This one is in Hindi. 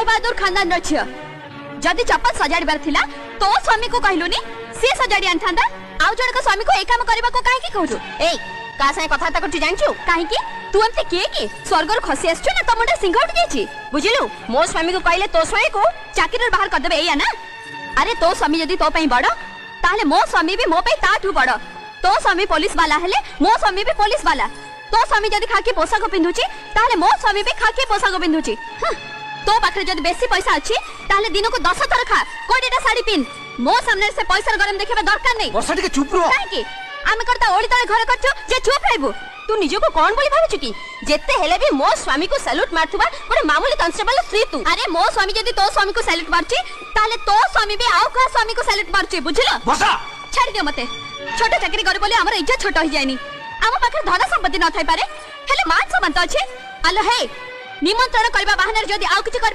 राय बहादुर खानदान रछियो जदी चप्पल सजाड़बार थिला तो स्वामी को कहलुनी से सजाड़ी आनथांदा आउ जण को स्वामी को ए काम करबा को काहे की कहू ए का से कथा तक ठी जानछु काहे की तू हमते के स्वर्गर खसी आछो ना त मुंडा सिंह उठ गेछि बुझिलु मो स्वामी को कहले तो स्वामी को चाकरी बाहर कर देबे एया ना अरे तो स्वामी जदी तो पई बड़ ताले मो स्वामी भी मो पई ताठू बड़ तो स्वामी पुलिस वाला हेले मो स्वामी भी पुलिस वाला तो स्वामी जदी खाकी पोशाक पिंधुची ताले मो स्वामी भी खाकी पोशाक पिंधुची तो पाखरे जदी बेसी पैसा अछि ताले दिन को 10 थर खा कोडीटा साड़ी पिन मो सामने से पैसा गरम देखबा दरकार नै वर्षा टिके चुप रहो काहे की आमे करता ओली तळे घर करछु जे चुप रहबो तू निजो को कोन बोली भाबछु की जेते हेले भी मो स्वामी को सैल्यूट मारथुबा ओरे मामूली कांस्टेबल स्त्री तू अरे मो स्वामी जदी तो स्वामी को सैल्यूट मारछि ताले तो स्वामी भी आउ का स्वामी को सैल्यूट मारछि बुझिलो वर्षा छाड़ दियो मते छोटा चाकरी करे बोले हमर इज्जत छोट हो जायनी आम पाखे धन संपत्ति न थाई पारे हेले मान सम्मान त अछि आलो हे निमंत्रण करबा बहाने जदी आउ किछि